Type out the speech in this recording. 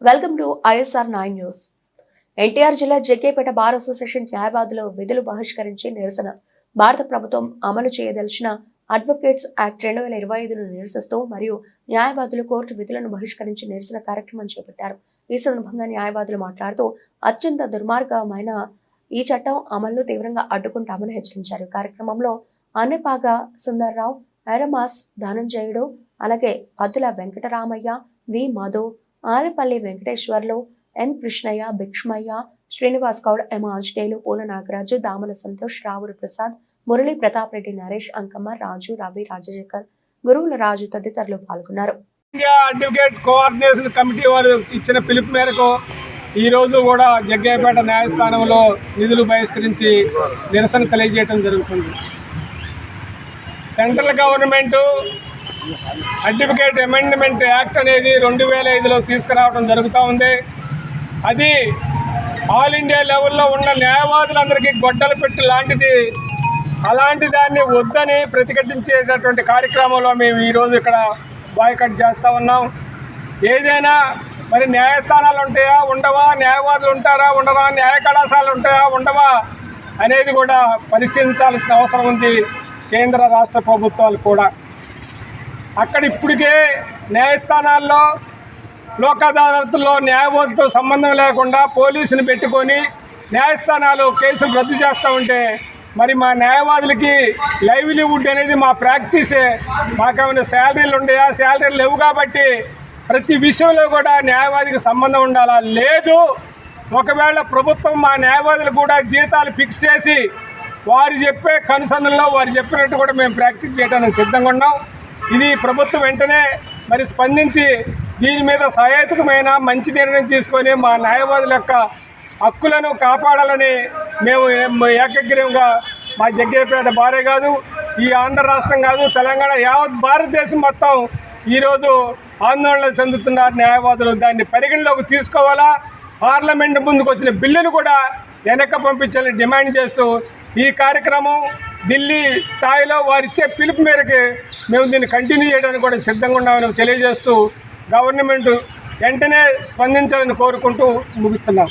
Welcome to ISR 9 news. NTR జిల్లా Jaggepeta bar association న్యాయవాదులు విధులు బహిష్కరించి నిరసన. భారత ప్రభుత్వం అమలు చేయదలిచిన అడ్వకేట్స్ యాక్ట్ 2025ను నిరసిస్తూ మరియు న్యాయవాదులు కోర్టు విధులను బహిష్కరించి నిరసన కార్యక్రమం చేపట్టారు. ఈ సందర్భంగా న్యాయవాదులు మాట్లాడుతూ అత్యంత దుర్మార్గమైన ఈ చట్టం అమలును తీవ్రంగా అడ్డుకుంటామని హెచ్చరించారు. కార్యక్రమంలో అన్నపాగా సుందర్రావు, ఐరమాస్ ధనంజయుడు, అలాగే అద్దుల వెంకటరామయ్య, వి మధు, ఆరేపల్లి వెంకటేశ్వర్లు, ఎన్ కృష్ణయ్య, భిక్ష్మయ్య, శ్రీనివాస్ గౌడ్, ఎం ఆంజనేయులు, పూల నాగరాజు, దామల సంతోష్, రావురు ప్రసాద్, మురళీ ప్రతాప్ రెడ్డి, నరేష్, అంకమ్మ, రాజు, రవి, రాజశేఖర్, గురువుల రాజు తదితరులు పాల్గొన్నారు. ఇండియా అడ్వకేట్ కోఆర్డినేషన్ కమిటీ వారు ఇచ్చిన పిలుపు మేరకు ఈరోజు కూడా జగ్గయ్యపేట న్యాయస్థానంలో నిధులు బహిష్కరించి నిరసన తెలియజేయడం జరుగుతుంది. Central government advocate amendment act అనేది 2005లో తీసుకురావడం జరుగుతూ ఉంది. అది ఆల్ ఇండియా లెవెల్లో ఉన్న న్యాయవాదులందరికీ గొడ్డలు పెట్టి లాంటిది. అలాంటి దాన్ని వద్దని ప్రతిఘటించేటటువంటి కార్యక్రమంలో మేము ఈరోజు ఇక్కడ బాయ్కట్ చేస్తూ ఉన్నాం. ఏదైనా మరి న్యాయస్థానాలు ఉంటాయా ఉండవా, న్యాయవాదులు ఉంటారా ఉండవా, న్యాయ కళాశాలలు ఉంటాయా ఉండవా అనేది కూడా పరిశీలించాల్సిన అవసరం ఉంది కేంద్ర రాష్ట్ర ప్రభుత్వాలు కూడా. అక్కడ ఇప్పటికే న్యాయస్థానాల్లో లోక్ అదాలత్లో న్యాయవాదులతో సంబంధం లేకుండా పోలీసుని పెట్టుకొని న్యాయస్థానాలు కేసులు రద్దు చేస్తూ ఉంటే మరి మా న్యాయవాదులకి లైవ్లీవుడ్ అనేది మా ప్రాక్టీసే. మాకేమైనా శాలరీలు ఉన్నాయా? శాలరీలు లేవు కాబట్టి ప్రతి విషయంలో కూడా న్యాయవాదికి సంబంధం ఉండాలా? లేదు. ఒకవేళ ప్రభుత్వం మా న్యాయవాదులు కూడా జీతాలు ఫిక్స్ చేసి వారు చెప్పే కనుసన్నల్లో వారు చెప్పినట్టు కూడా మేము ప్రాక్టీస్ చేయడానికి సిద్ధంగా ఉన్నాం. ఇది ప్రభుత్వం వెంటనే మరి స్పందించి దీని మీద సహేతుకమైన మంచి నిర్ణయం తీసుకొని మా న్యాయవాదుల యొక్క హక్కులను కాపాడాలని మేము ఏకగ్రీవంగా మా జగ్గయ్యపేట బారే కాదు, ఈ ఆంధ్ర రాష్ట్రం కాదు, తెలంగాణ యావత్ భారతదేశం మొత్తం ఈరోజు ఆందోళన చెందుతున్నారు న్యాయవాదులు. దాన్ని పరిగణలోకి తీసుకోవాలా, పార్లమెంట్ ముందుకు వచ్చిన బిల్లును కూడా వెనక్కి పంపించాలని డిమాండ్ చేస్తూ ఈ కార్యక్రమం ఢిల్లీ స్థాయిలో వారిచ్చే పిలుపు మేరకు మేము దీన్ని కంటిన్యూ చేయడానికి కూడా సిద్ధంగా ఉన్నామని తెలియజేస్తూ గవర్నమెంట్ వెంటనే స్పందించాలని కోరుకుంటూ ముగిస్తున్నాం.